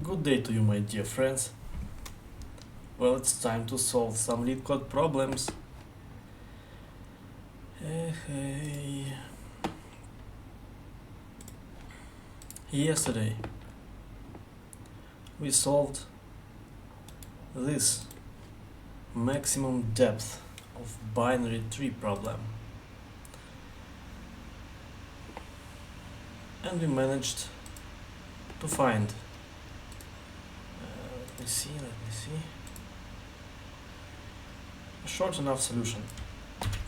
Good day to you, my dear friends. Well, it's time to solve some LeetCode problems. Hey. Yesterday we solved this maximum depth of binary tree problem, and we managed to find let me see a short enough solution,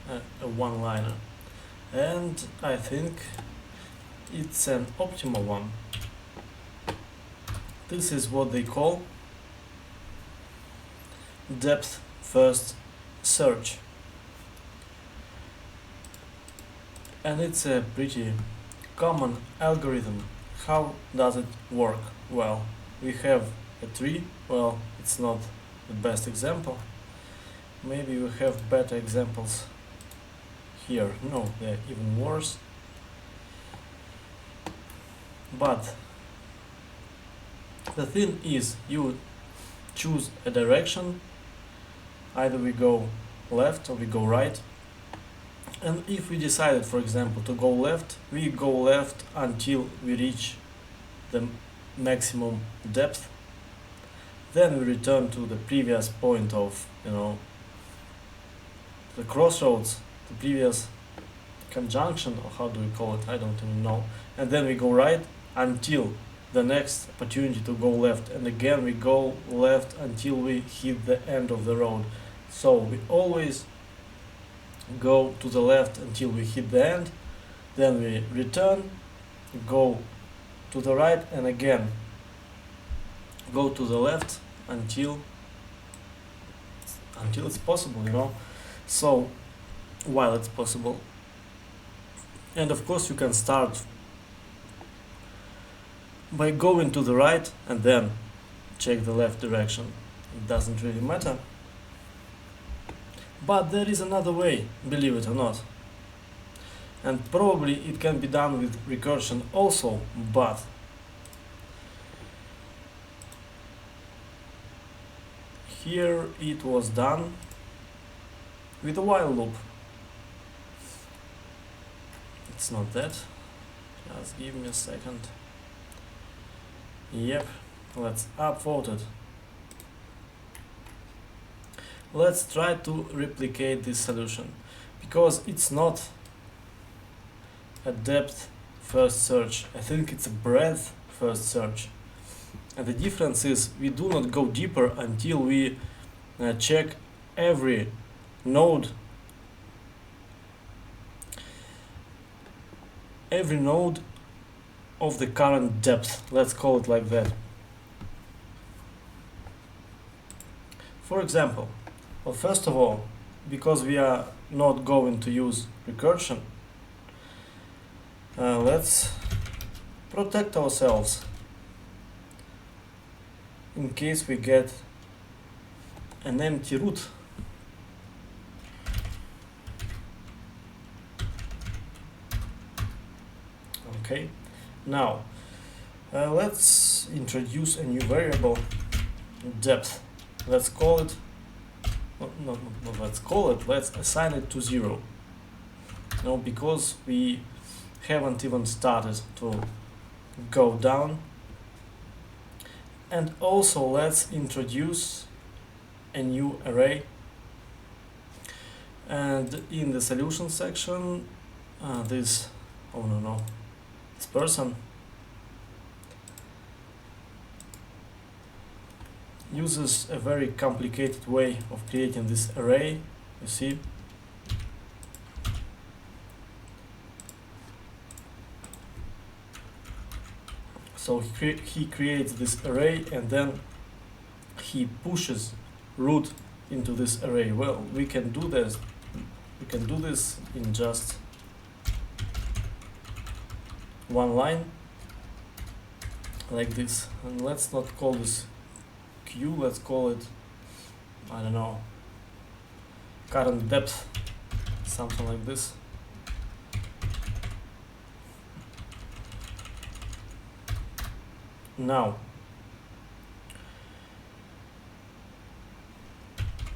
a one-liner, and I think it's an optimal one. This is what they call depth first search, and it's a pretty common algorithm. How does it work? Well, we have a tree. Well, it's not the best example. Maybe we have better examples here. No, they're even worse. But the thing is, you choose a direction. Either we go left or we go right. And if we decided, for example, to go left, we go left until we reach the maximum depth. Then we return to the previous point of, the crossroads, the previous conjunction, or how do we call it? I don't even know. And then we go right until the next opportunity to go left. And again we go left until we hit the end of the road. So we always go to the left until we hit the end, then we return, go to the right, and again go to the left until it's possible, so while it's possible. And of course you can start by going to the right and then check the left direction. It doesn't really matter. But there is another way, believe it or not. And probably it can be done with recursion also, but here it was done with a while loop. It's not that. Just give me a second. Yep, let's upvote it. Let's try to replicate this solution, because it's not a depth first search. I think it's a breadth first search. And the difference is we do not go deeper until we check every node of the current depth. Let's call it like that. For example, well, first of all, because we are not going to use recursion, let's protect ourselves in case we get an empty root. Okay, now let's introduce a new variable, depth. Let's call it, let's assign it to 0. Because we haven't even started to go down. And also let's introduce a new array. And in the solution section, this person uses a very complicated way of creating this array. You see, so he creates this array and then he pushes root into this array. Well, we can do this in just one line like this. And let's not call this Q, let's call it, I don't know, current depth, something like this. Now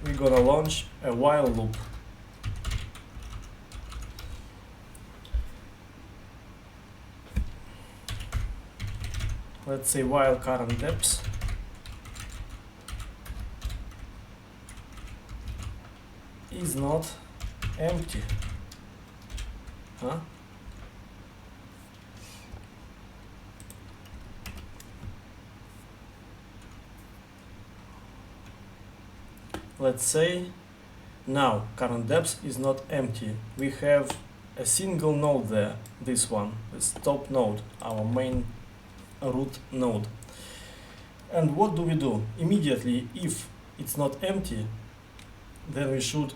we're gonna launch a while loop. Let's say while current depth is not empty. Huh? Let's say now current depth is not empty. We have a single node there, this one, this top node, our main root node. And what do we do? Immediately, if it's not empty, then we should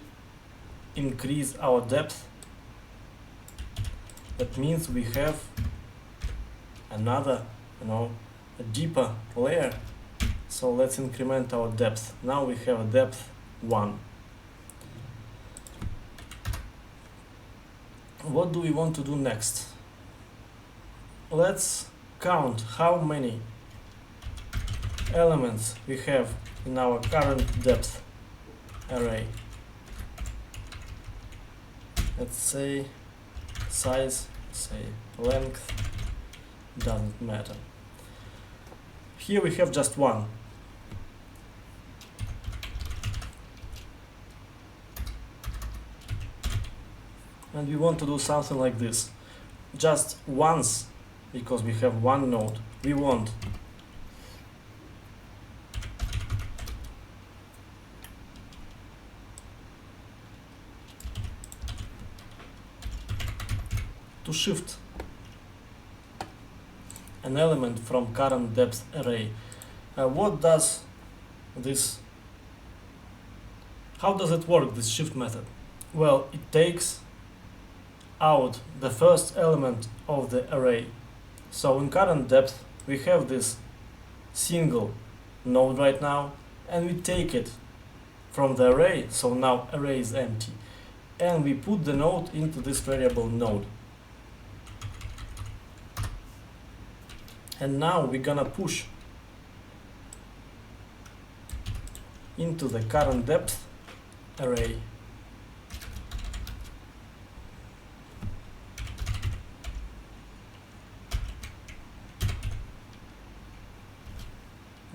increase our depth. That means we have another, a deeper layer. So let's increment our depth. Now we have a depth 1. What do we want to do next? Let's count how many elements we have in our current depth array. Let's say size, say length, doesn't matter. Here we have just one. And we want to do something like this. Just once, because we have one node, we want to shift an element from current depth array. What does this, how does it work, this shift method? Well, it takes out the first element of the array. So in current depth we have this single node right now, and we take it from the array, so now array is empty, and we put the node into this variable node. And now we're gonna push into the current depth array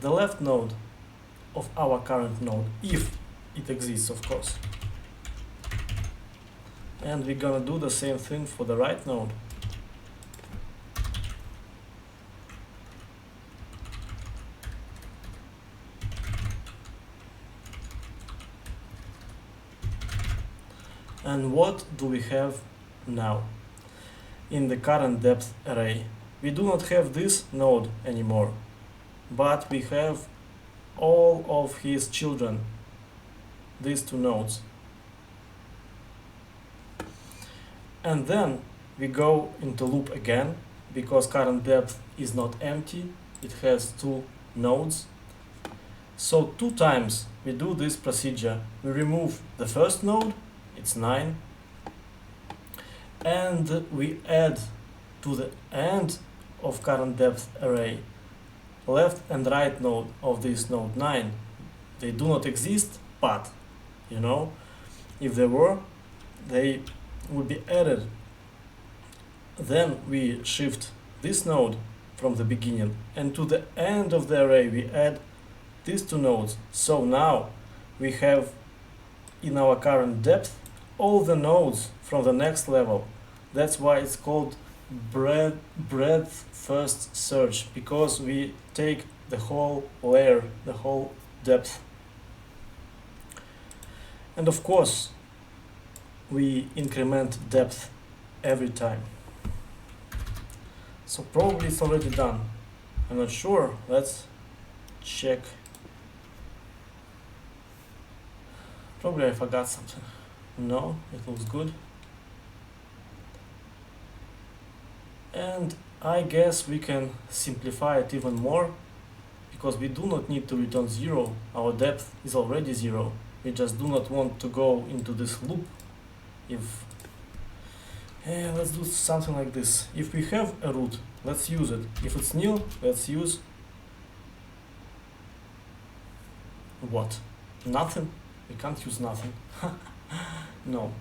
the left node of our current node, if it exists, of course. And we're gonna do the same thing for the right node. And what do we have now in the current depth array? We do not have this node anymore, but we have all of his children, these two nodes. And then we go into loop again, because current depth is not empty, it has two nodes. So 2 times we do this procedure. We remove the first node, it's 9, and we add to the end of current depth array left and right node of this node 9. They do not exist, but if they were, they would be added. Then we shift this node from the beginning, and to the end of the array we add these 2 nodes. So now we have in our current depth all the nodes from the next level. That's why it's called breadth first search, because we take the whole layer, the whole depth. And of course we increment depth every time. So probably it's already done. I'm not sure. Let's check. Probably I forgot something. No, it looks good. And I guess we can simplify it even more, because we do not need to return 0. Our depth is already 0. We just do not want to go into this loop. Let's do something like this. If we have a root, let's use it. If it's new, let's use what? Nothing. We can't use nothing. No.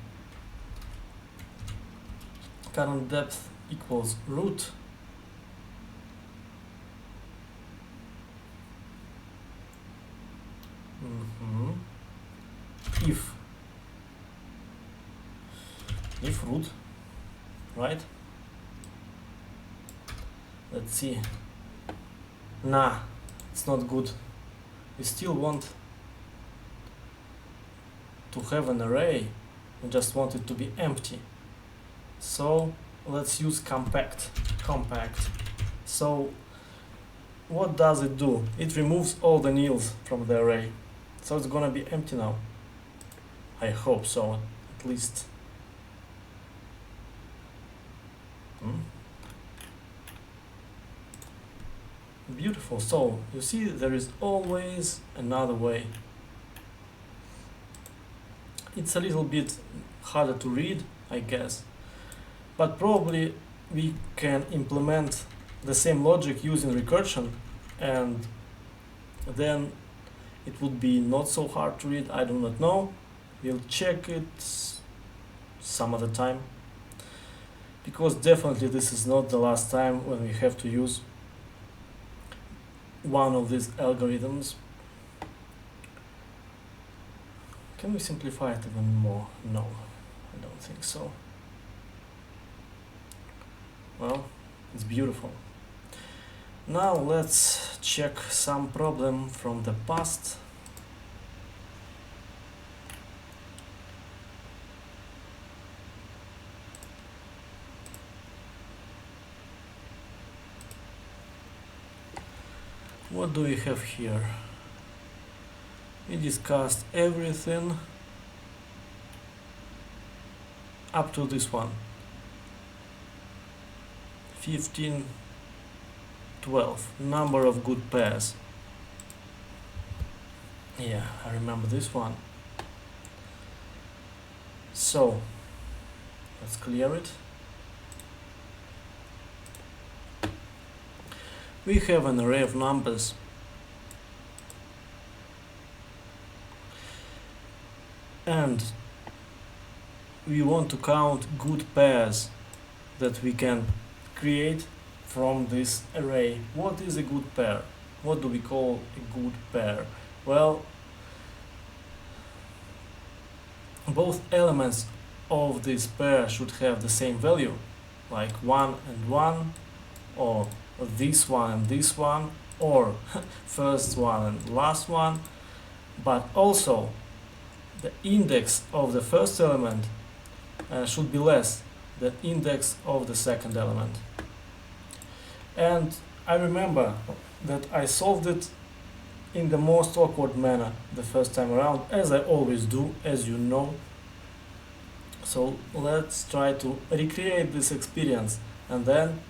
Current depth equals root. If root, right? Let's see. Nah, it's not good. We still want to have an array. We just want it to be empty. So let's use compact. So what does it do? It removes all the nils from the array. So it's gonna be empty now. I hope so, at least. Beautiful. So you see, there is always another way. It's a little bit harder to read, I guess, but probably we can implement the same logic using recursion, and then it would be not so hard to read. I do not know. We'll check it some other time, because definitely this is not the last time when we have to use one of these algorithms. Can we simplify it even more? No, I don't think so. Well, it's beautiful. Now let's check some problem from the past. What do we have here? We discussed everything up to this one. 15, 12, number of good pairs. Yeah, I remember this one. So let's clear it. We have an array of numbers. And we want to count good pairs that we can create from this array. What is a good pair? What do we call a good pair? Well, both elements of this pair should have the same value, like 1 and 1, or this one and this one, or first one and last one, but also the index of the first element should be less than index of the second element. And I remember that I solved it in the most awkward manner the first time around, as I always do, as you know. So let's try to recreate this experience, and then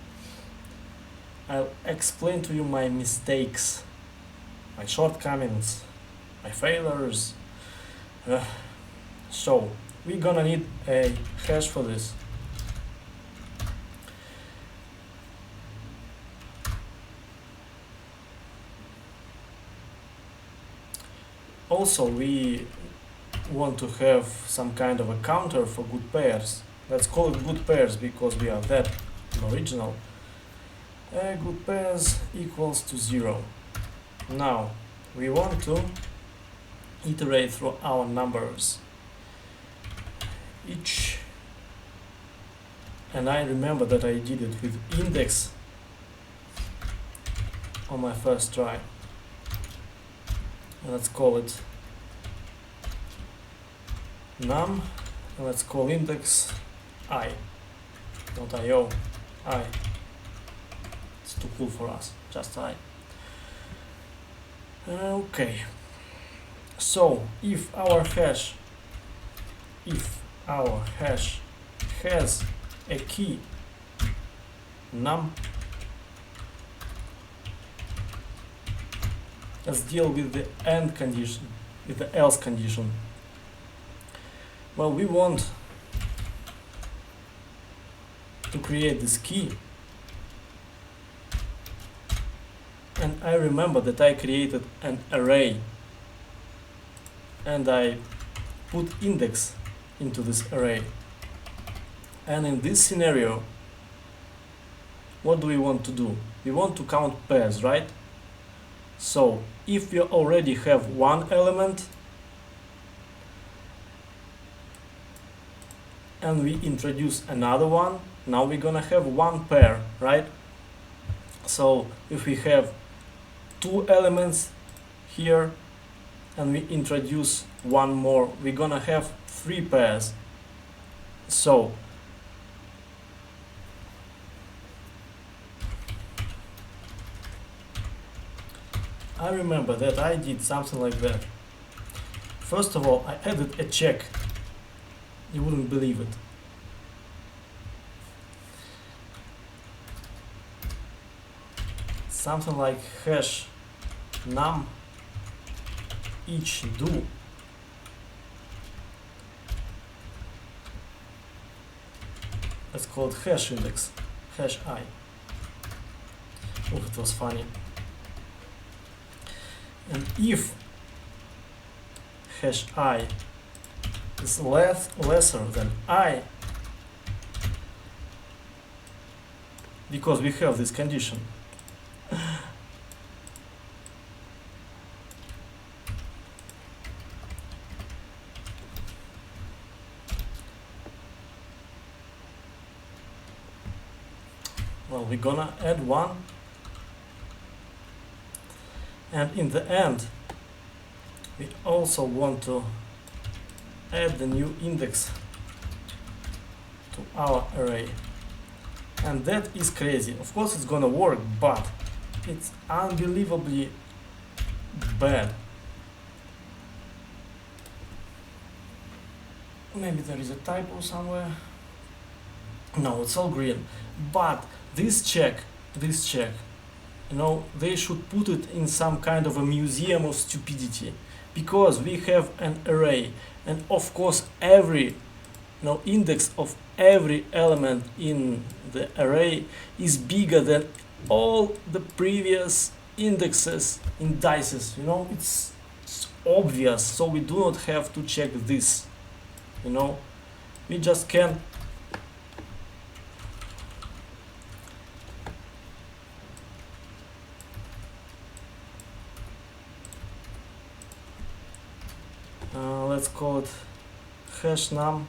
I'll explain to you my mistakes, my shortcomings, my failures. So we're gonna need a hash for this. Also, we want to have some kind of a counter for good pairs. Let's call it good pairs because we are that original. Good pairs equals to 0. Now we want to iterate through our numbers each, and I remember that I did it with index on my first try. And let's call it num, and let's call index I, not io, I. It's too cool for us, just I. Okay. So if our hash has a key num, let's deal with the end condition, with the else condition. Well, we want to create this key, and I remember that I created an array and I put index into this array. And in this scenario, what do we want to do? We want to count pairs, right? So if we already have one element and we introduce another one, now we're gonna have one pair, right? So if we have two elements here and we introduce one more, we're gonna have three pairs. So I remember that I did something like that. First of all, I added a check. You wouldn't believe it. Something like hash num each do. Let's call it hash index, hash I. Oh, it was funny. And if hash I is lesser than I, because we have this condition, well, we're gonna add one, and in the end we also want to add the new index to our array. And that is crazy. Of course it's gonna work, but it's unbelievably bad. Maybe there is a typo somewhere. No, it's all green. But this check, you know, they should put it in some kind of a museum of stupidity, because we have an array, and of course every index of every element in the array is bigger than all the previous indexes, indices. You know, it's obvious, so we do not have to check this. You know, we just can let's call it hash num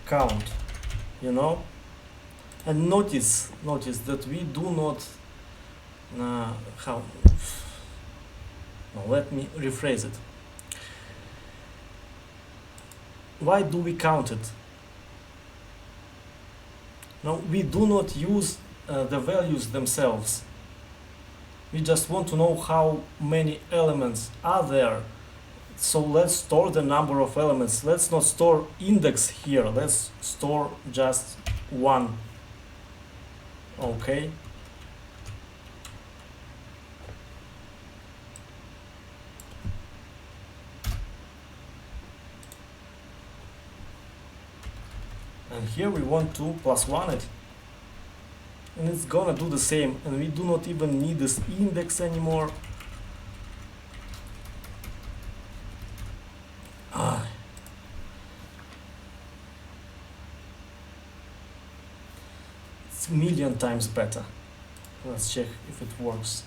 count, you know. And notice that we do not let me rephrase it. Why do we count it? No, we do not use the values themselves. We just want to know how many elements are there. So let's store the number of elements. Let's not store index here. Let's store just one. Okay. And here we want to +1 it. And it's gonna do the same. And we do not even need this index anymore. It's a million times better. Let's check if it works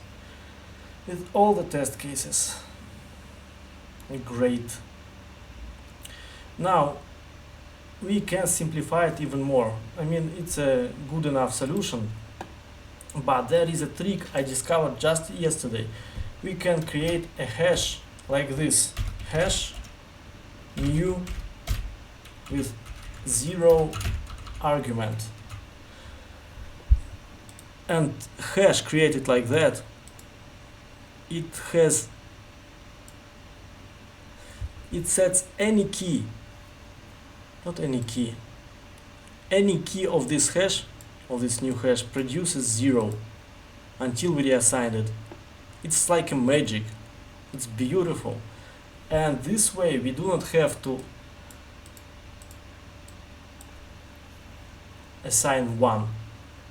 with all the test cases. Great. Now we can simplify it even more. I mean, it's a good enough solution, but there is a trick I discovered just yesterday. We can create a hash like this, hash new with 0 argument. And hash created like that, it sets any key, not any key, any key of this hash, of this new hash, produces 0 until we reassign it. It's like a magic. It's beautiful. And this way we do not have to assign 1.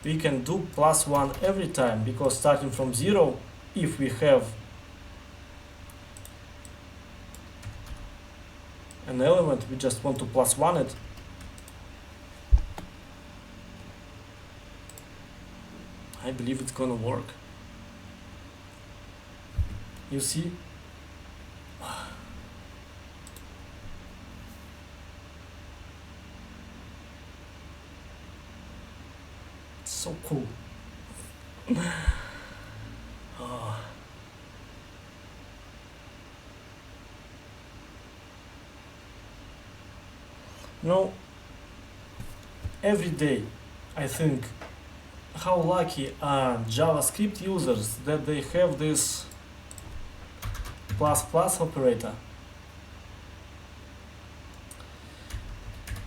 We can do +1 every time, because starting from 0, if we have an element, we just want to +1 it. I believe it's gonna work. You see? It's so cool. Ah. You know, every day I think how lucky are JavaScript users that they have this ++ operator.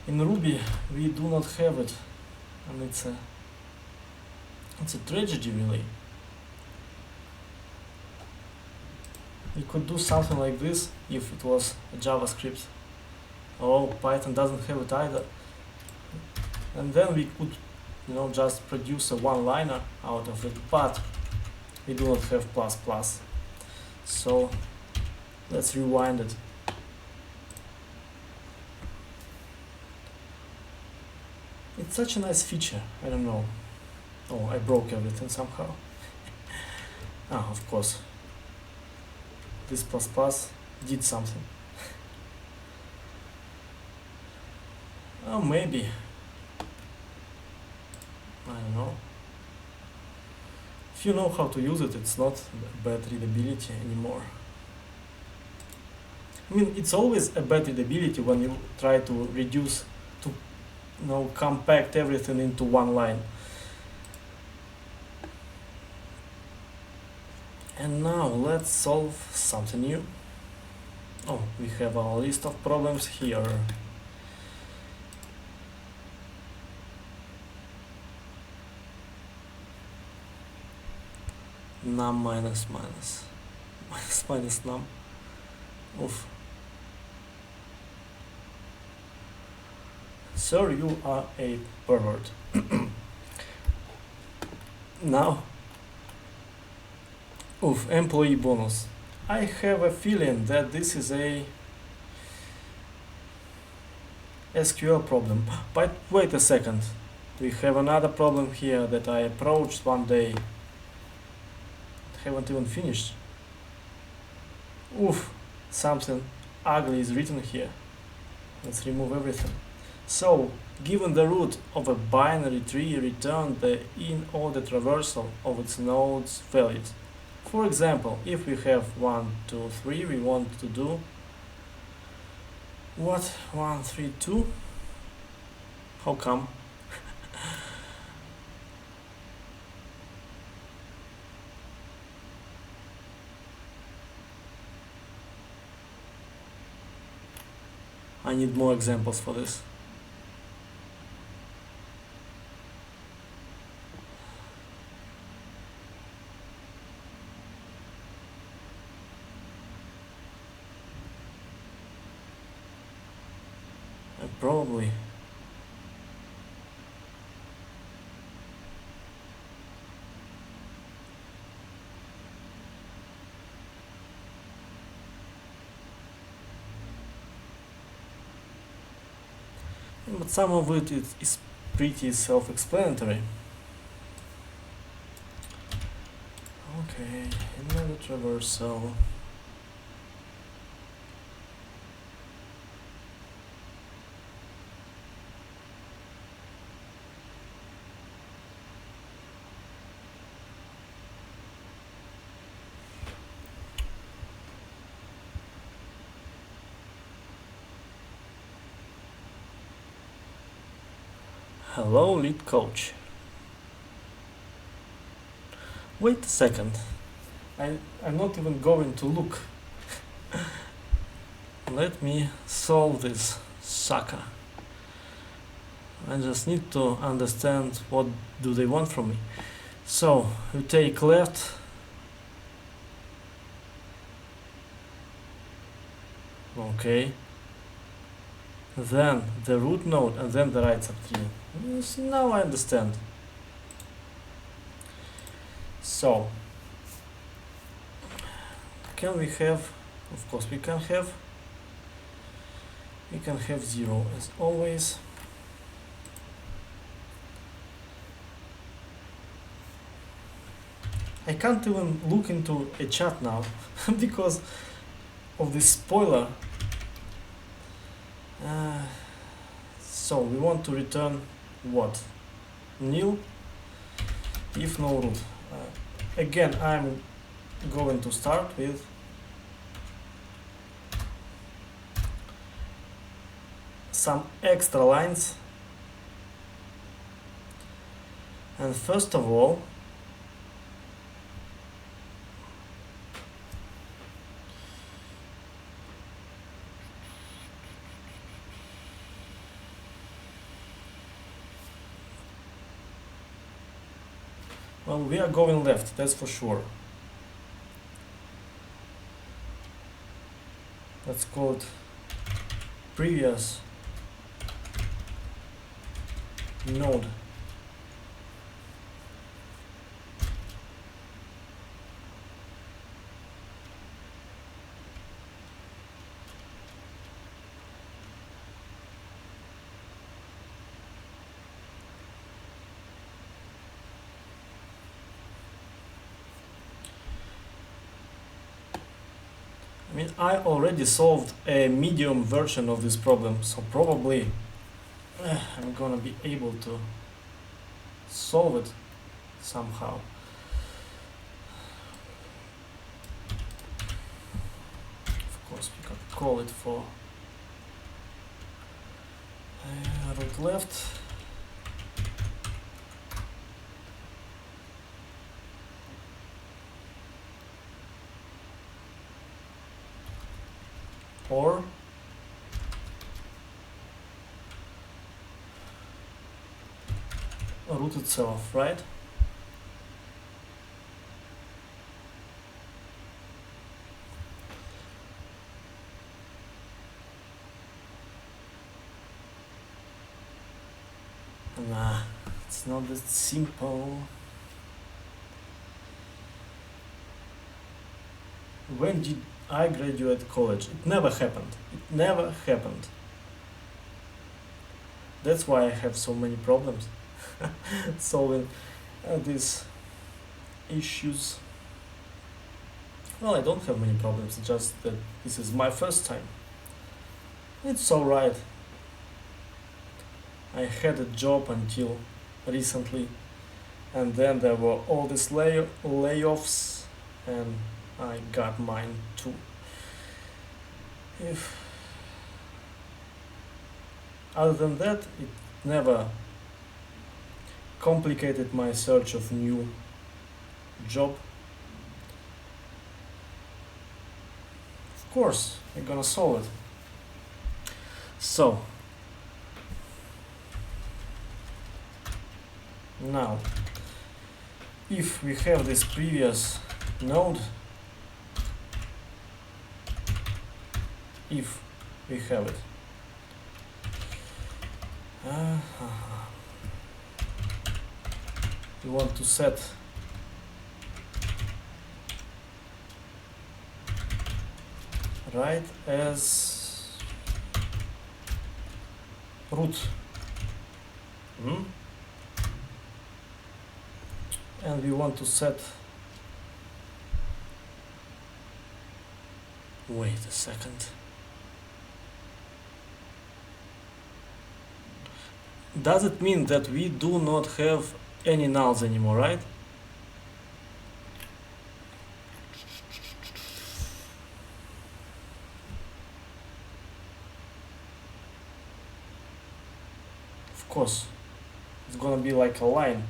In Ruby we do not have it, and it's a tragedy really. We could do something like this if it was a JavaScript. Oh, Python doesn't have it either. And then we could, you know, just produce a one-liner out of it, but we do not have ++. So let's rewind it. It's such a nice feature, I don't know. Oh, I broke everything somehow. Of course. This ++ did something. Oh, maybe. I don't know. If you know how to use it, it's not bad readability anymore. I mean, it's always a bad readability when you try to reduce, to, you know, compact everything into one line. And now let's solve something new. Oh, we have our list of problems here. Num minus minus minus minus num. Oof. Sir, you are a pervert. Now, oof, employee bonus. I have a feeling that this is a SQL problem. But wait a second. We have another problem here that I approached one day. Haven't even finished. Oof, something ugly is written here. Let's remove everything. So, given the root of a binary tree, return the in-order traversal of its nodes values. For example, if we have 1, 2, 3, we want to do what? 1, 3, 2? How come? I need more examples for this. Probably. But some of it is pretty self-explanatory. Okay, another traversal. Hello, lead coach. Wait a second. I'm not even going to look. Let me solve this sucker. I just need to understand what do they want from me. So, you take left. Okay. Then the root node and then the right subtree. Yes, now I understand. So, can we have, of course we can have we can have 0 as always. I can't even look into a chat now because of this spoiler. So we want to return what? Nil if no root. Again, I'm going to start with some extra lines, and first of all we are going left, that's for sure. Let's call it previous node. I mean, I already solved a medium version of this problem, so probably I'm gonna be able to solve it somehow. Of course, we can call it for root left. Or root itself, right? Nah, it's not that simple. When did I graduate college? It never happened. It never happened. That's why I have so many problems solving these issues. Well, I don't have many problems, it's just that this is my first time. It's alright. I had a job until recently, and then there were all these layoffs, and I got mine too. Other than that, it never complicated my search of new job. Of course, we're gonna solve it. So now, if we have this previous node, if we have it, we want to set right as root. And we want to set, wait a second, does it mean that we do not have any nulls anymore, right? Of course, it's gonna be like a line.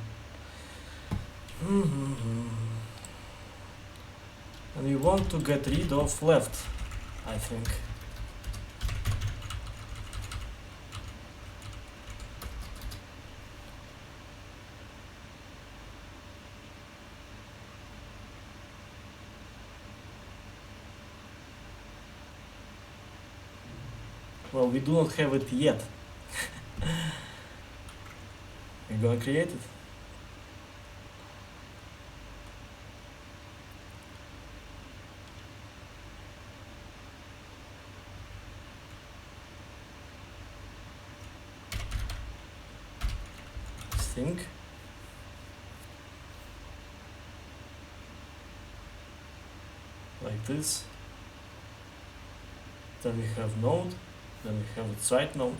And we want to get rid of left, I think. Well, we do not have it yet. We're gonna create it. think. Like this. Then we have node, then we have its right node.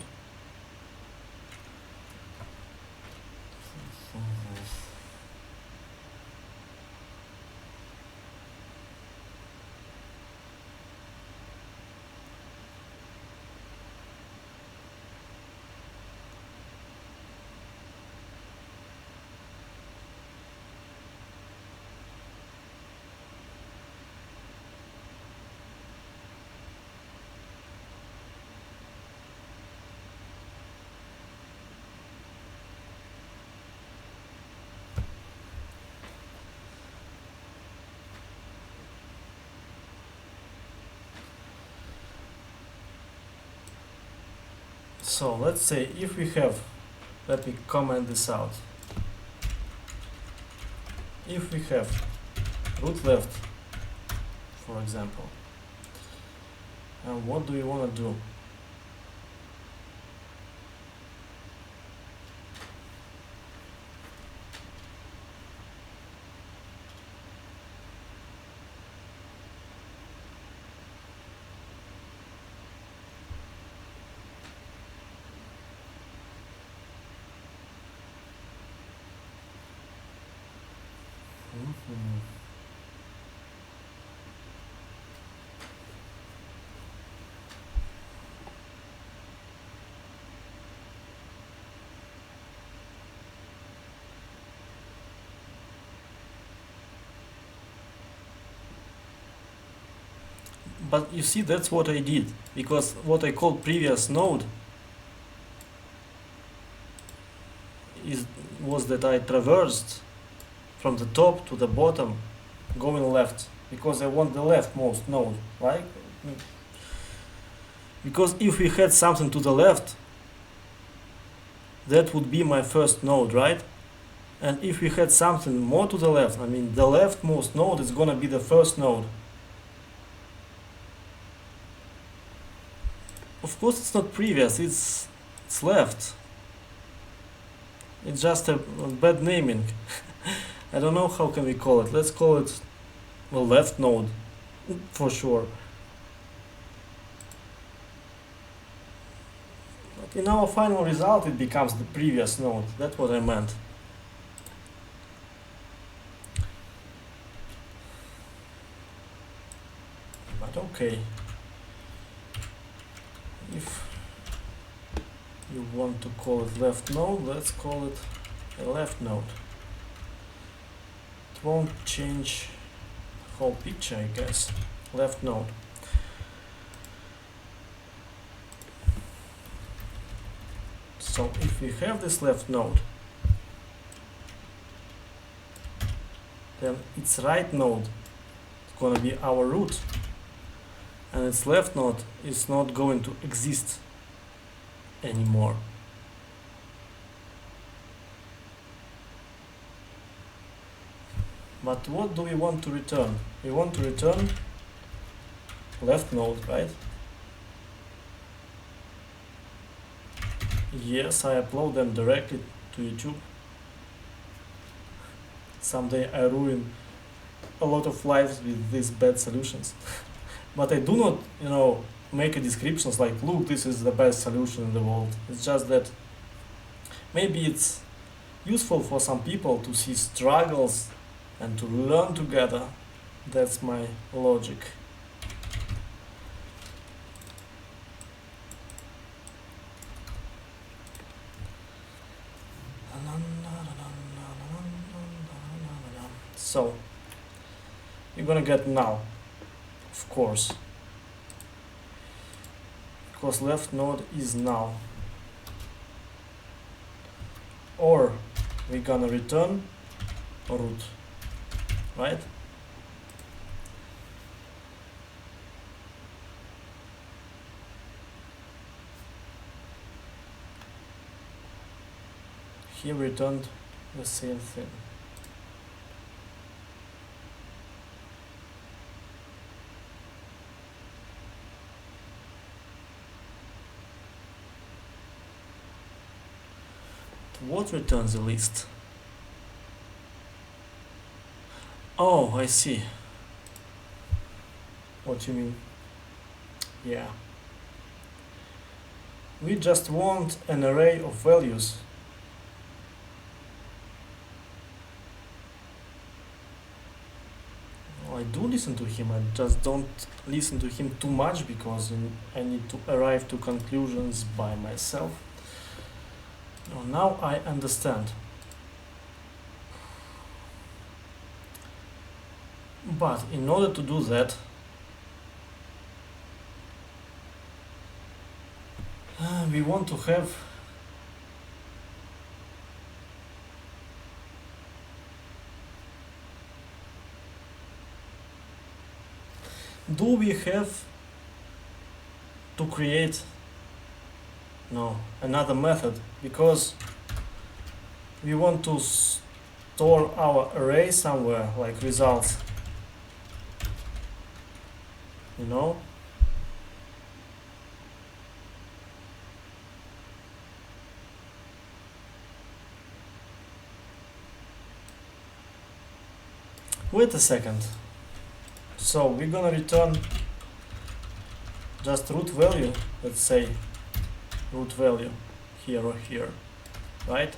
So let's say if we have, let me comment this out. If we have root left, for example, and what do we want to do? But you see, that's what I did, because what I called previous node was that I traversed from the top to the bottom, going left, because I want the leftmost node, right? Because if we had something to the left, that would be my first node, right? And if we had something more to the left, I mean the leftmost node is gonna be the first node. Of course it's not previous, it's left. It's just a bad naming. I don't know how can we call it. Let's call it a left node for sure. But in our final result it becomes the previous node. That's what I meant. But okay. If you want to call it left node, let's call it a left node. It won't change the whole picture, I guess. Left node. So if we have this left node, then its right node is going to be our root, and its left node is not going to exist anymore. But what do we want to return? We want to return left node, right? Yes, I upload them directly to YouTube. Someday I ruin a lot of lives with these bad solutions. But I do not, make a descriptions like, look, this is the best solution in the world. It's just that maybe it's useful for some people to see struggles and to learn together. That's my logic. So you're gonna get null, of course, because left node is null. Or we're gonna return root, right? Here returned the same thing. what returns the list? Oh, I see what you mean. Yeah. We just want an array of values. I do listen to him, I just don't listen to him too much because I need to arrive to conclusions by myself. Oh, now I understand. But in order to do that, we want to have do we have to create another method, because we want to store our array somewhere, like results, you know? Wait a second. So we're gonna return just root value, let's say root value here or here, right?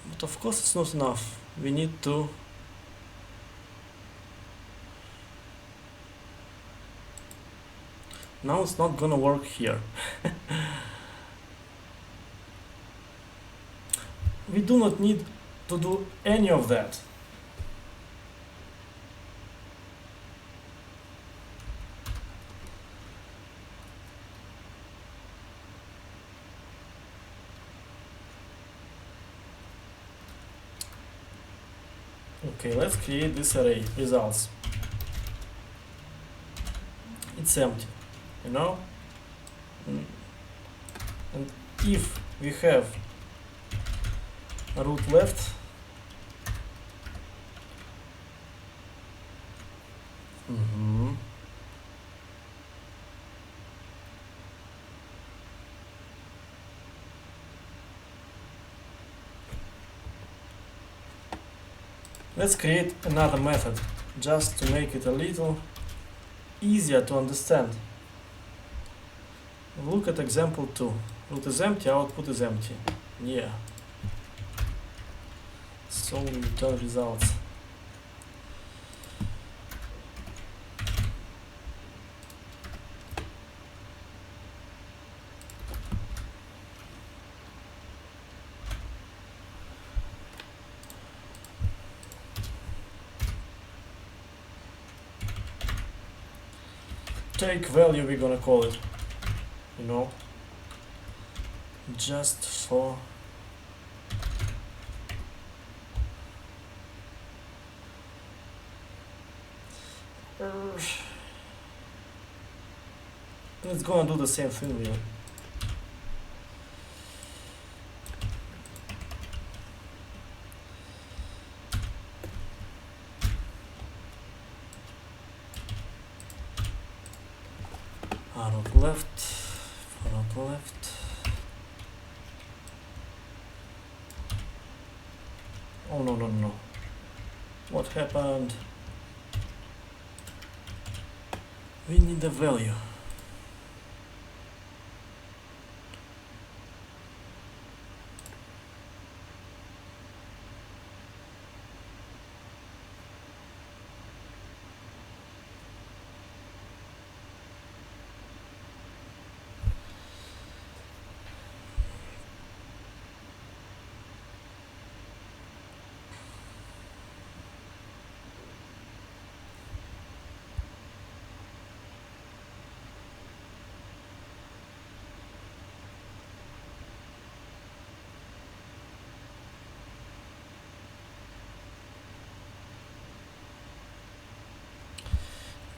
But of course it's not enough. We need to now it's not gonna work here. We do not need to do any of that. Okay, let's create this array, results. It's empty, you know? And if we have a root left, let's create another method just to make it a little easier to understand. Look at example 2. Root is empty, output is empty. Yeah. So we return results. Take value, we're gonna call it, you know, just for it's gonna do the same thing really. Root left. Oh no. What happened? We need the value.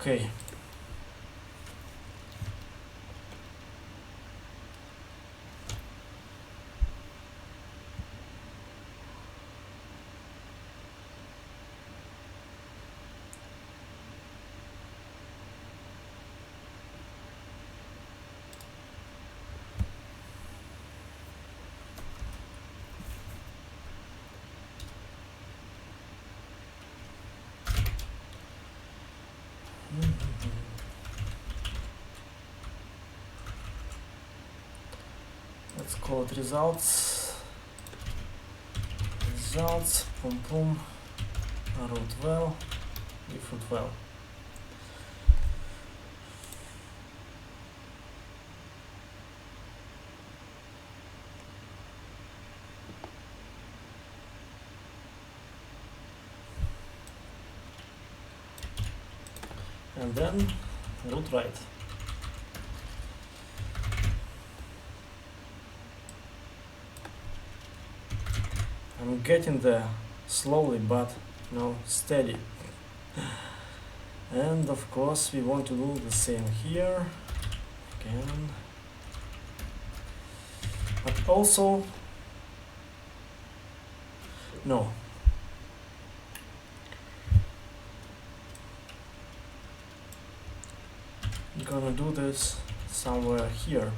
Okay. let's call it results. Results, boom boom, root well, if root well. And then root right. I'm getting there slowly, but steady. And of course we want to do the same here again, but also no, I'm gonna do this somewhere here.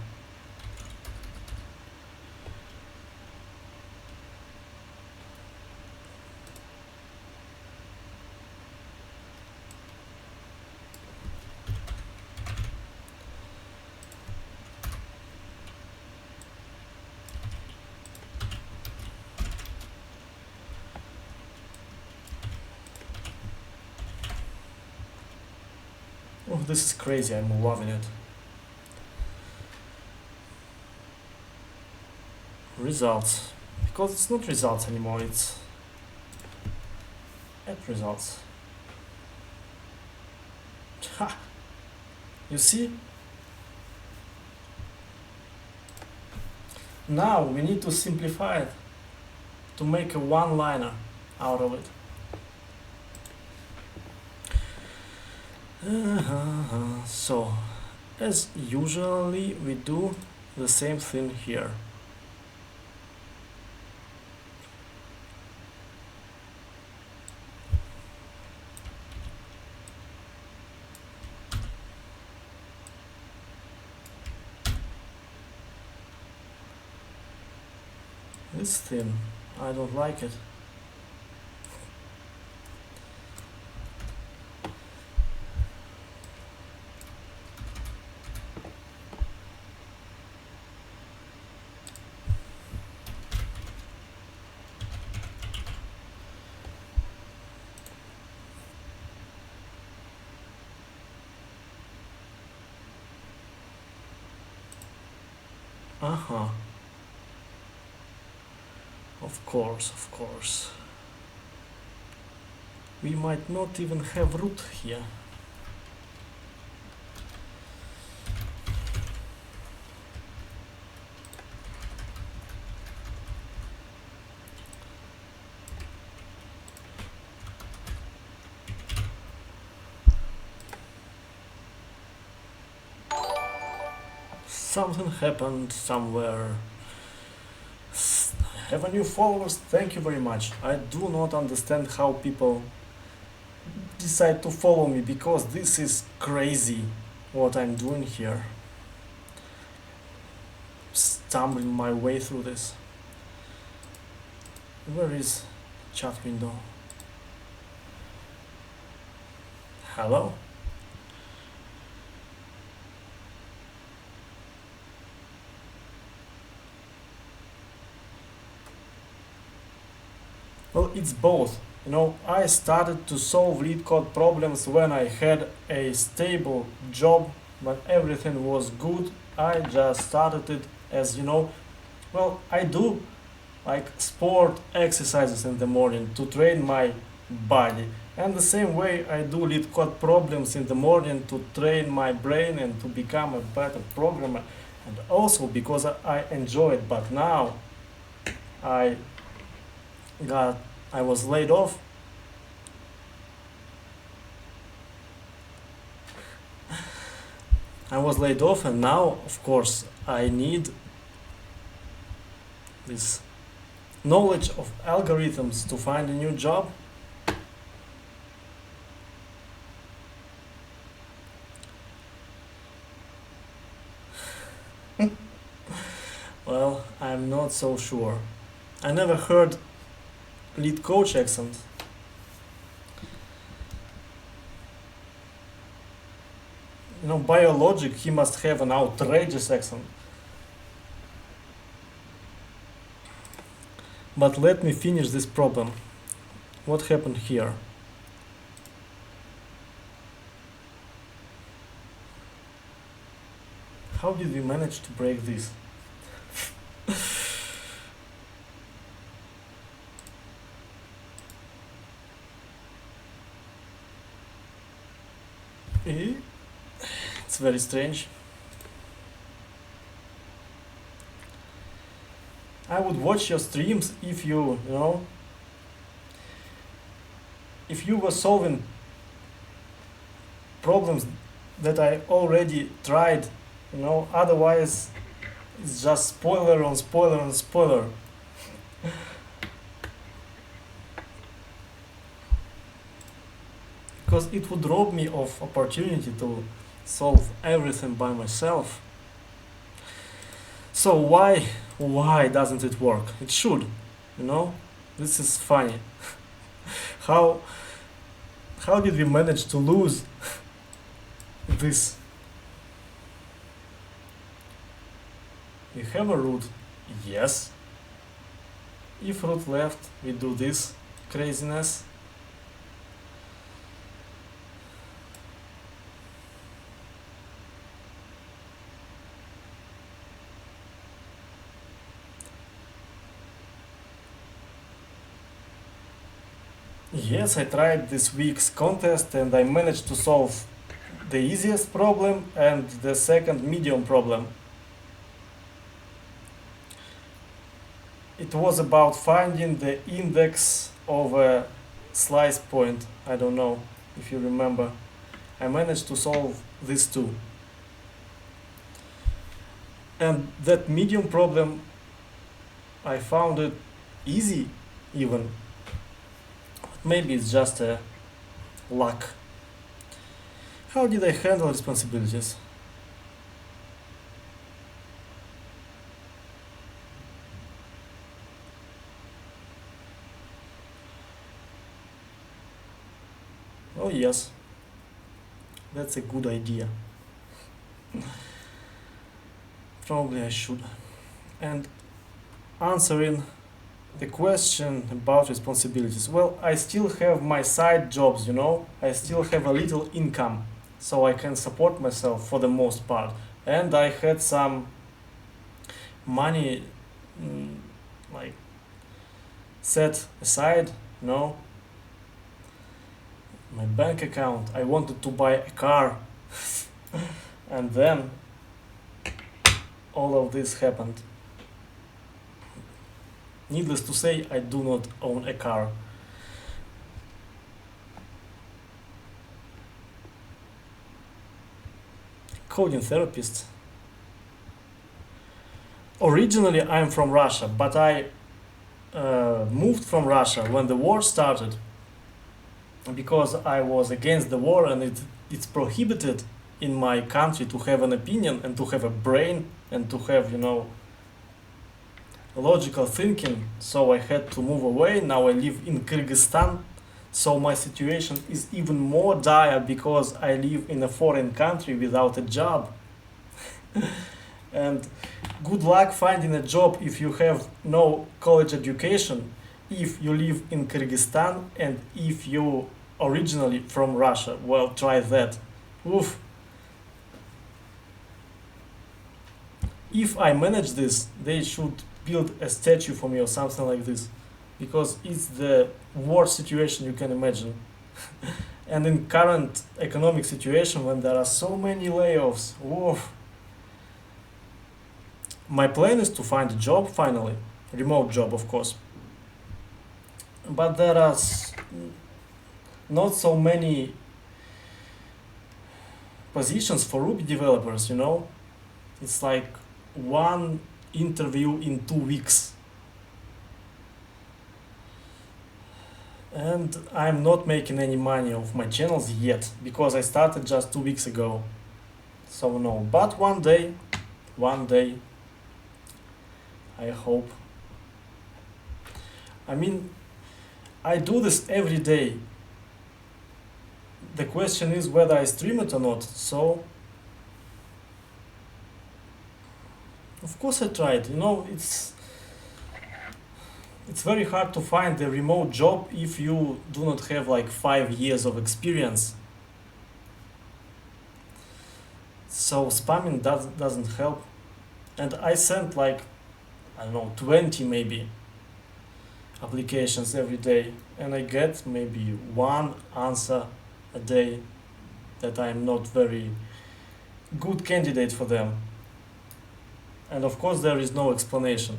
Oh, this is crazy, I'm loving it. Results. Because it's not results anymore, it's at results. Ha! You see? Now we need to simplify it to make a one-liner out of it. So, as usually we do the same thing here. This thing, I don't like it. Uh-huh. Of course. We might not even have root here. Something happened somewhere. Have a new followers, thank you very much. I do not understand how people decide to follow me, because this is crazy what I'm doing here. Stumbling my way through this. Where is chat window? Hello? Well, it's both. I started to solve LeetCode problems when I had a stable job, when everything was good. I just started it as, I do like sport exercises in the morning to train my body. And the same way I do LeetCode problems in the morning to train my brain and to become a better programmer. And also because I enjoy it, but now I was laid off. I was laid off, and now, of course, I need this knowledge of algorithms to find a new job. Well, I'm not so sure. I never heard LeetCode accent. By your logic, he must have an outrageous accent. But let me finish this problem. What happened here? How did we manage to break this? It's very strange. I would watch your streams if you know, if you were solving problems that I already tried, otherwise it's just spoiler on spoiler on spoiler. Because it would rob me of opportunity to solve everything by myself. So why doesn't it work? It should, This is funny. How did we manage to lose this? We have a root, yes. If root left, we do this craziness. Yes, I tried this week's contest and I managed to solve the easiest problem and the second medium problem. It was about finding the index of a slice point. I don't know if you remember. I managed to solve these two. And that medium problem, I found it easy even. Maybe it's just a luck. How did I handle responsibilities? Oh yes, that's a good idea. Probably I should. And answering the question about responsibilities. Well, I still have my side jobs, I still have a little income, so I can support myself for the most part. And I had some money like set aside, my bank account. I wanted to buy a car. And then all of this happened. Needless to say, I do not own a car. Coding therapist. Originally, I'm from Russia, but I moved from Russia when the war started because I was against the war, and it's prohibited in my country to have an opinion and to have a brain and to have, logical thinking, so I had to move away. Now I live in Kyrgyzstan, so my situation is even more dire because I live in a foreign country without a job. And good luck finding a job if you have no college education, if you live in Kyrgyzstan and if you originally from Russia. Well, try that. Oof. If I manage this, they should build a statue for me or something like this, because it's the worst situation you can imagine. And in current economic situation, when there are so many layoffs, oof. My plan is to find a job finally, remote job of course, but there are not so many positions for Ruby developers, It's like one interview in 2 weeks. And I'm not making any money off my channels yet, because I started just 2 weeks ago. So no, but one day, I hope. I mean, I do this every day. The question is whether I stream it or not, so of course I tried, It's very hard to find a remote job if you do not have like 5 years of experience. So spamming doesn't help. And I sent like, I don't know, 20 maybe applications every day, and I get maybe one answer a day that I'm not very good candidate for them. And of course there is no explanation.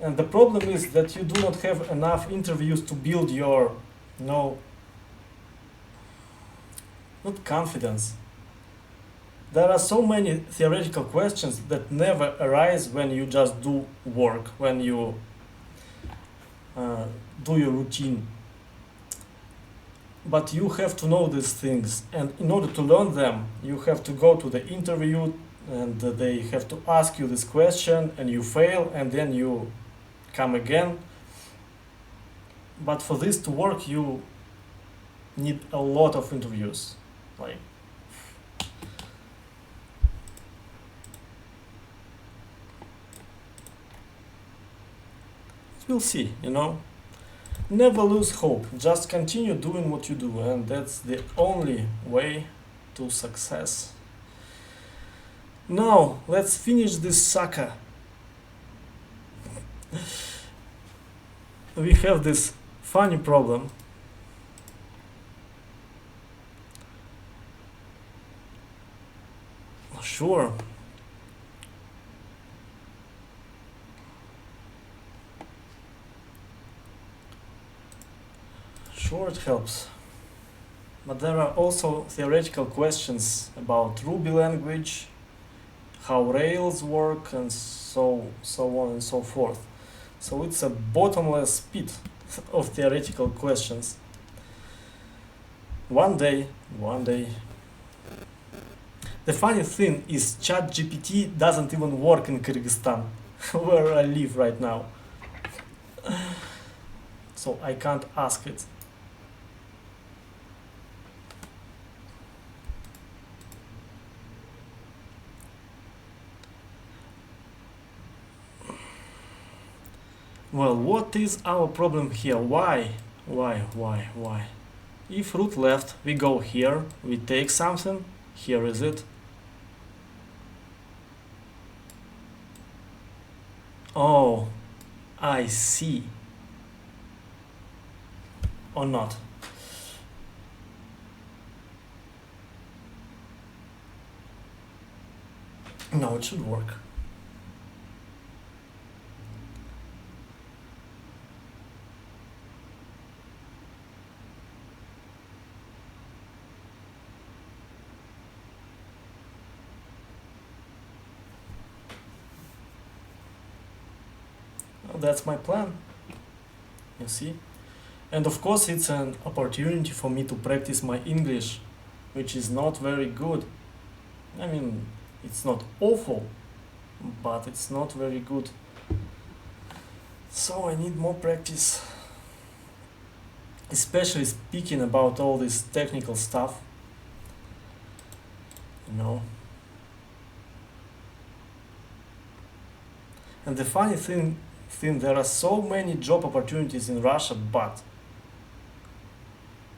And the problem is that you do not have enough interviews to build your, not confidence. There are so many theoretical questions that never arise when you just do work, when you do your routine. But you have to know these things, and in order to learn them, you have to go to the interview, and they have to ask you this question, and you fail, and then you come again. But for this to work, you need a lot of interviews. Like, we'll see, Never lose hope. Just continue doing what you do, and that's the only way to success. Now, let's finish this sucker. We have this funny problem. Sure. Sure, it helps. But there are also theoretical questions about Ruby language, how Rails work, and so on and so forth. So it's a bottomless pit of theoretical questions. One day. The funny thing is ChatGPT doesn't even work in Kyrgyzstan, where I live right now. So I can't ask it. Well, what is our problem here? Why? If root left, we go here, we take something, here is it. Oh, I see. Or not. No, it should work. That's my plan, you see. And of course it's an opportunity for me to practice my English, which is not very good. I mean, it's not awful, but it's not very good. So I need more practice, especially speaking about all this technical stuff, And the funny thing, there are so many job opportunities in Russia, but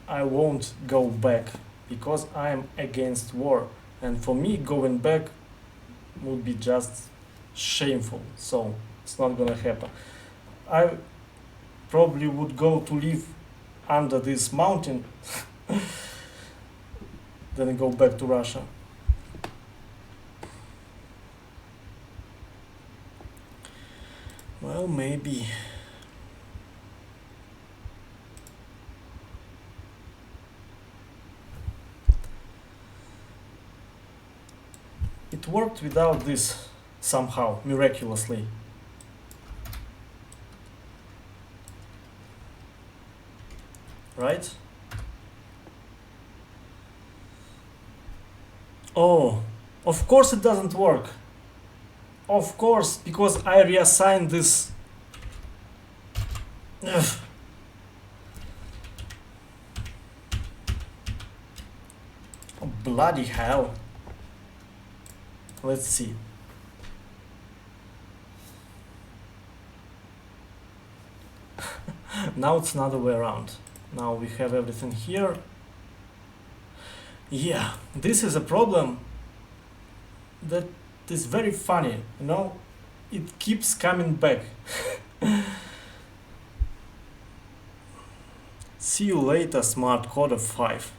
I won't go back because I'm against war, and for me going back would be just shameful, so it's not gonna happen. I probably would go to live under this mountain then go back to Russia. Well, maybe. It worked without this somehow, miraculously. Right? Oh, of course it doesn't work. Of course, because I reassigned this. Ugh. Oh, bloody hell. Let's see. Now it's another way around. Now we have everything here. Yeah, this is a problem that is very funny, you know? It keeps coming back. See you later, smart coder 5.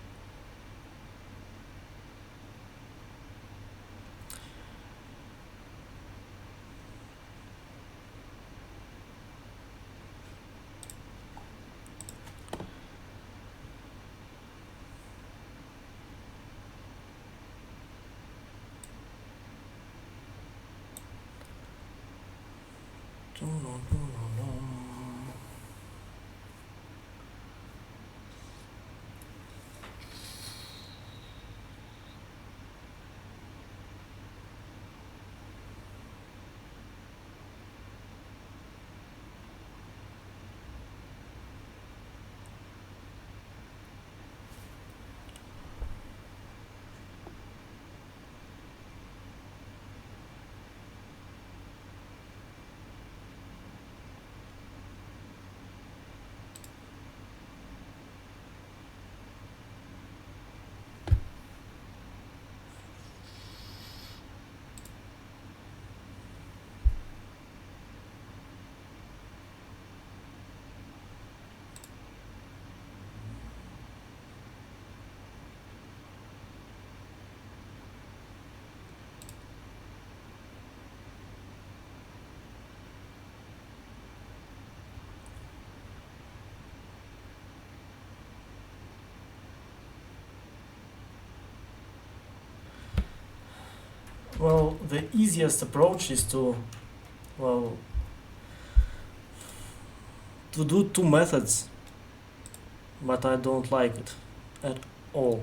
Well, the easiest approach is to, well, to do two methods, but I don't like it at all.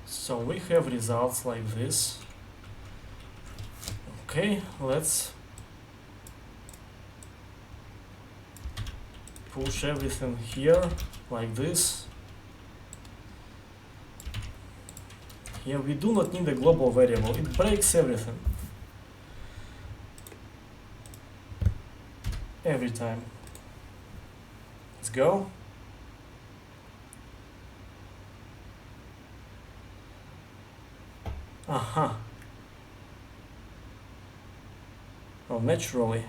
So we have results like this. Okay, let's push everything here like this. Here we do not need a global variable, it breaks everything. Every time. Let's go. Aha. Well, naturally.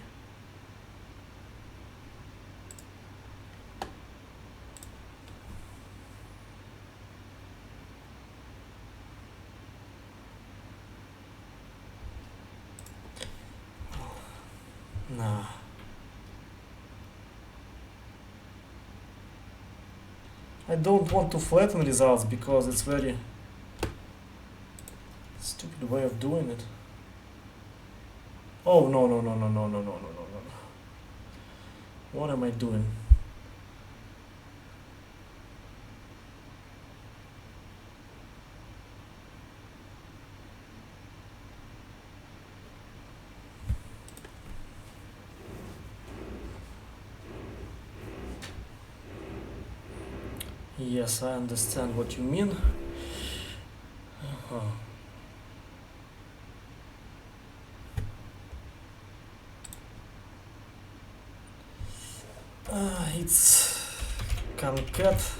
Nah. I don't want to flatten results because it's very stupid way of doing it. Oh no no no no no no no no no no. What am I doing? Yes, I understand what you mean. It's concat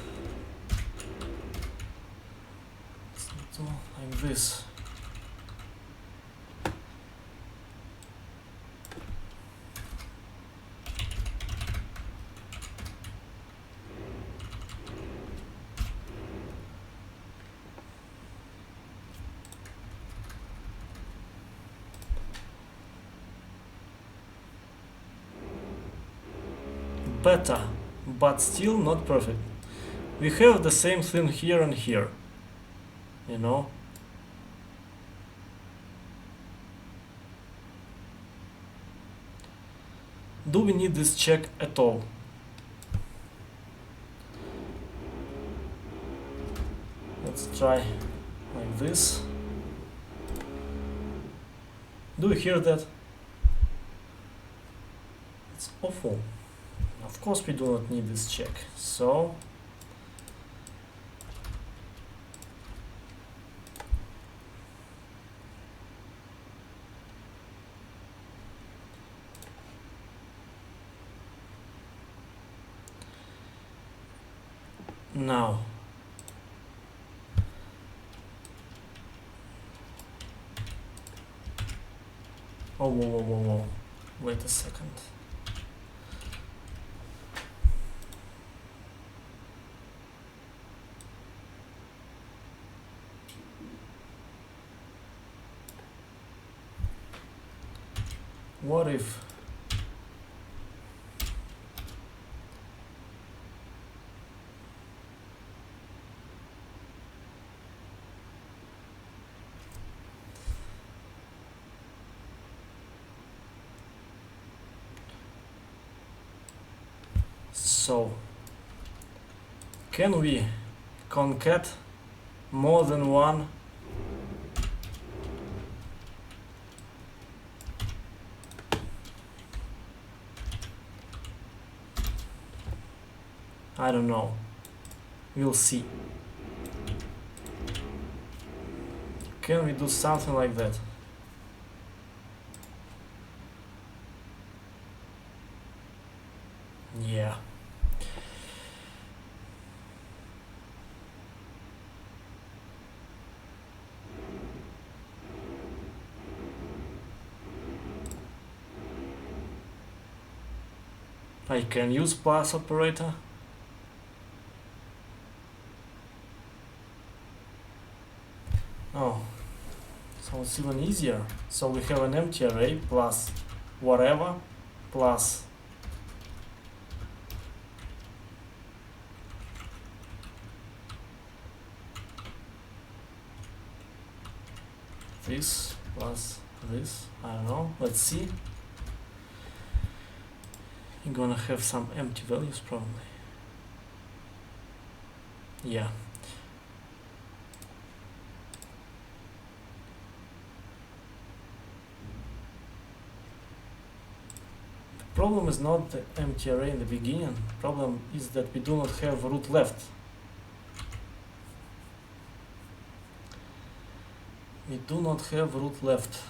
like this. Better, but still not perfect. We have the same thing here and here, you know. Do we need this check at all? Let's try like this. Do you hear that? It's awful. Of course we do not need this check, so now oh, whoa, wait a second. What if so can we concat more than one I don't know. We'll see. Can we do something like that? Yeah. I can use plus operator. Oh, so it's even easier. So we have an empty array plus whatever plus this plus this. I don't know. Let's see. You're gonna have some empty values probably. Yeah. Problem is not the empty array in the beginning. Problem is that we do not have root left. We do not have root left.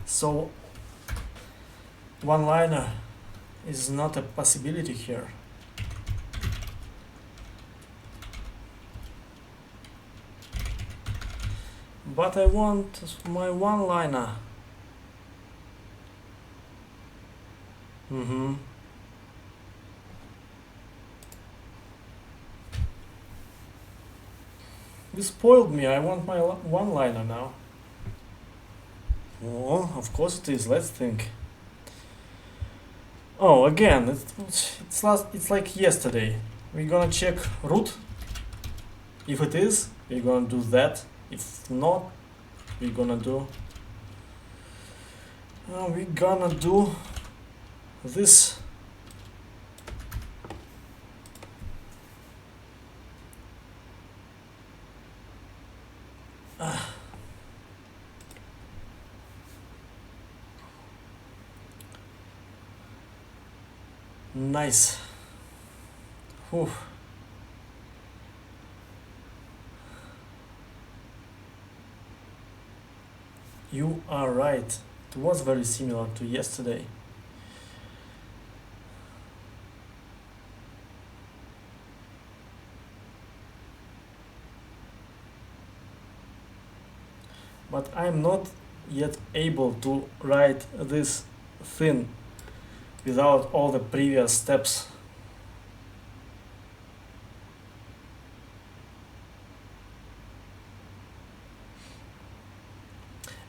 So one-liner is not a possibility here. But I want my one-liner. You spoiled me. I want my one-liner now. Oh, of course it is. Let's think. Oh, again, it's like yesterday. We're gonna check root. If it is, we're gonna do that. If not, we're gonna do this. Nice. Whew. You are right. It was very similar to yesterday. But I'm not yet able to write this thing without all the previous steps.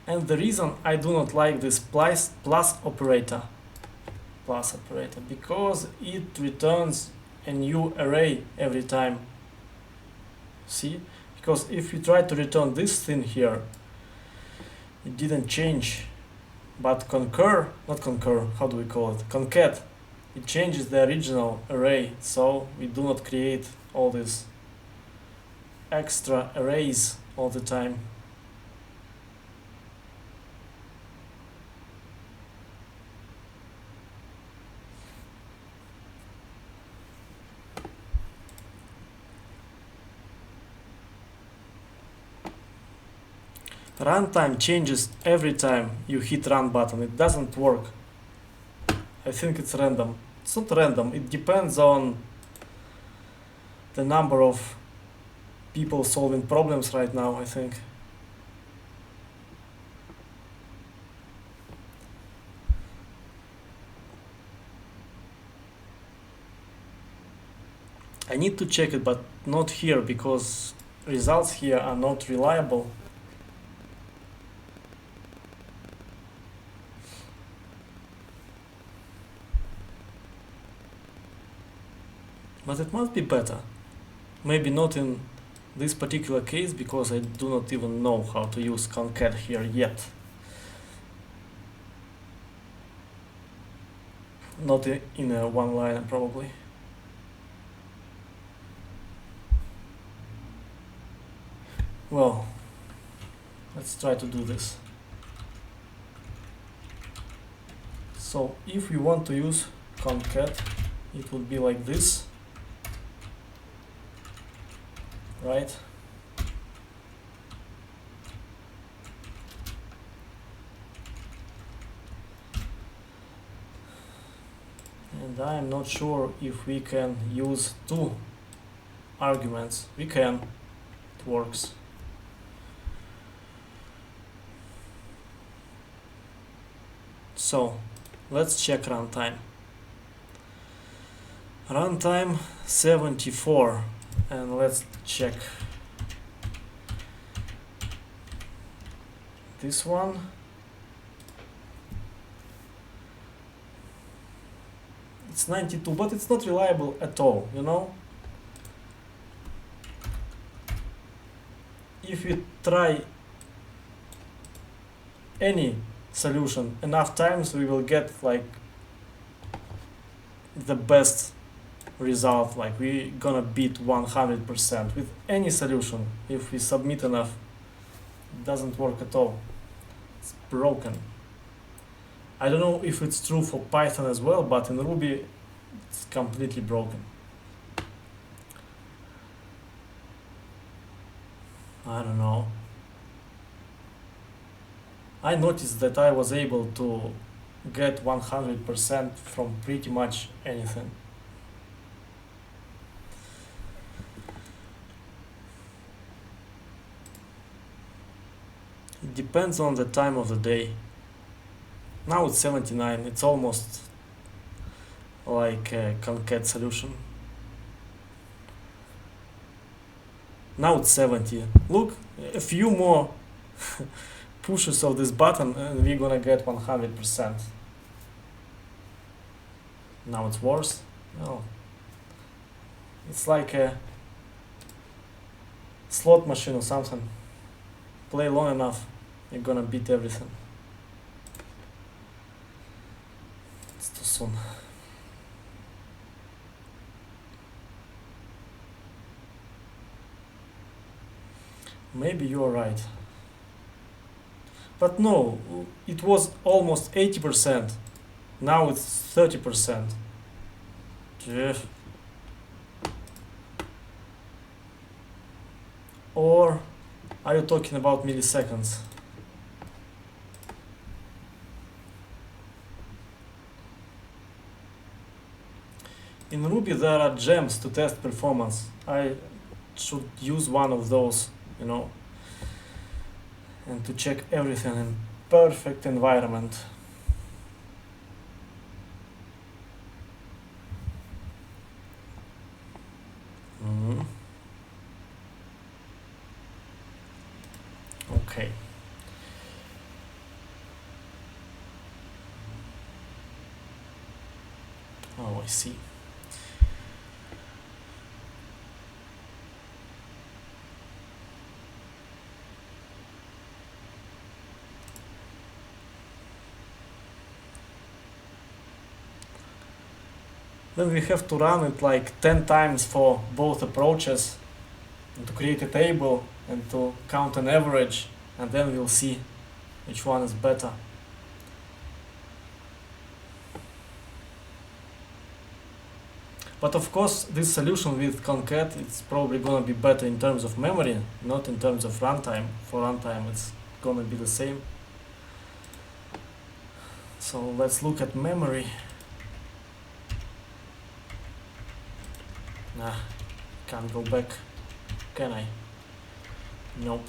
And the reason I do not like this plus operator plus operator? Because it returns a new array every time. See? Because if we try to return this thing here, it didn't change. But concur, not concur, how do we call it? Concat, it changes the original array, so we do not create all these extra arrays all the time. Runtime changes every time you hit run button. It doesn't work. I think it's random. It's not random. It depends on the number of people solving problems right now, I think. I need to check it, but not here, because results here are not reliable. But it must be better. Maybe not in this particular case, because I do not even know how to use concat here yet. Not in a one-liner, probably. Well, let's try to do this. So if we want to use concat, it would be like this. Right? And I am not sure if we can use two arguments. We can. It works. So let's check runtime. Runtime 74. And let's check this one. It's 92, but it's not reliable at all, you know? If we try any solution enough times, we will get like the best result, like we gonna beat 100% with any solution. If we submit enough, it doesn't work at all. It's broken. I don't know if it's true for Python as well, but in Ruby it's completely broken. I don't know. I noticed that I was able to get 100% from pretty much anything. It depends on the time of the day. Now it's 79, it's almost like a concat solution. Now it's 70. Look, a few more pushes of this button and we're gonna get 100%. Now it's worse. No. It's like a slot machine or something. Play long enough, you're gonna beat everything. It's too soon. Maybe you're right. But no, it was almost 80%. Now it's 30%. Jeff. Or are you talking about milliseconds? In Ruby there are gems to test performance. I should use one of those, you know, and to check everything in perfect environment. Okay. I see. Then we have to run it like 10 times for both approaches, and to create a table and to count an average, and then we'll see which one is better. But of course, this solution with concat, it's probably gonna be better in terms of memory, not in terms of runtime. For runtime, it's gonna be the same. So let's look at memory. Nah, can't go back, can I? Nope.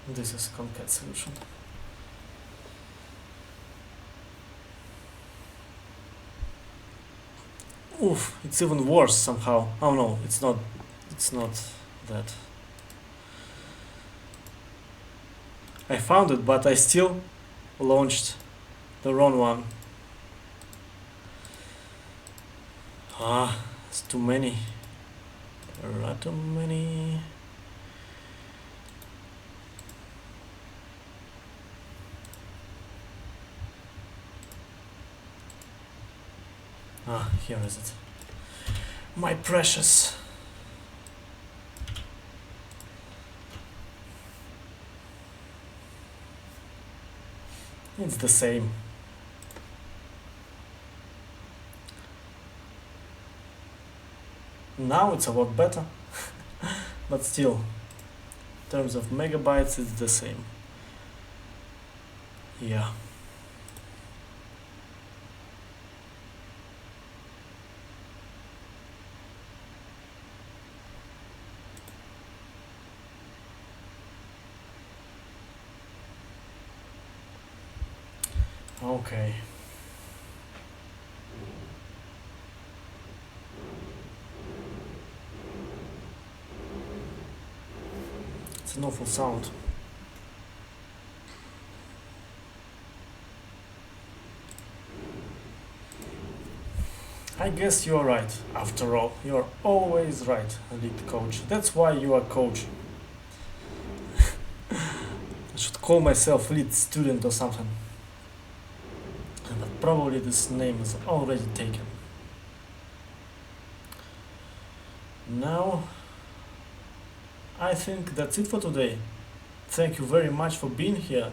This is concat solution. Oof, it's even worse somehow. Oh no, it's not that. I found it, but I still launched the wrong one. Ah, it's too many. There are too many. Ah, here is it. My precious. It's the same. Now it's a lot better, but still, in terms of megabytes, it's the same. Yeah. Okay. It's an awful sound. I guess you're right, after all. You're always right, lead coach. That's why you are coach. I should call myself lead student or something. But probably this name is already taken. Now, I think that's it for today. Thank you very much for being here.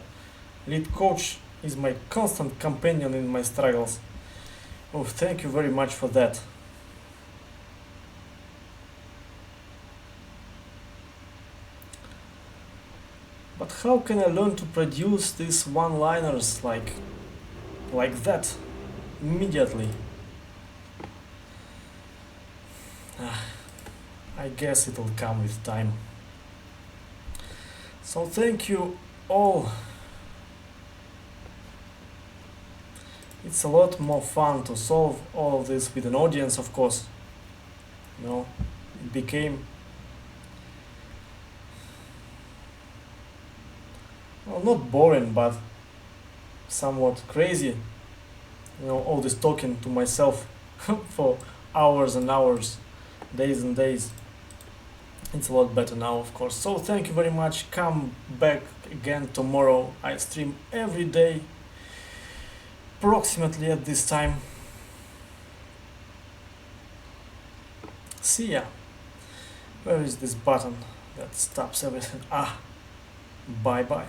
Lead coach is my constant companion in my struggles. Oh, thank you very much for that. But how can I learn to produce these one-liners like that immediately? I guess it'll come with time. So thank you all. It's a lot more fun to solve all of this with an audience, of course. You know, it became, well, not boring, but somewhat crazy. You know, all this talking to myself for hours and hours, days and days. It's a lot better now, of course. So thank you very much. Come back again tomorrow. I stream every day, approximately at this time. See ya. Where is this button that stops everything? Ah, bye bye.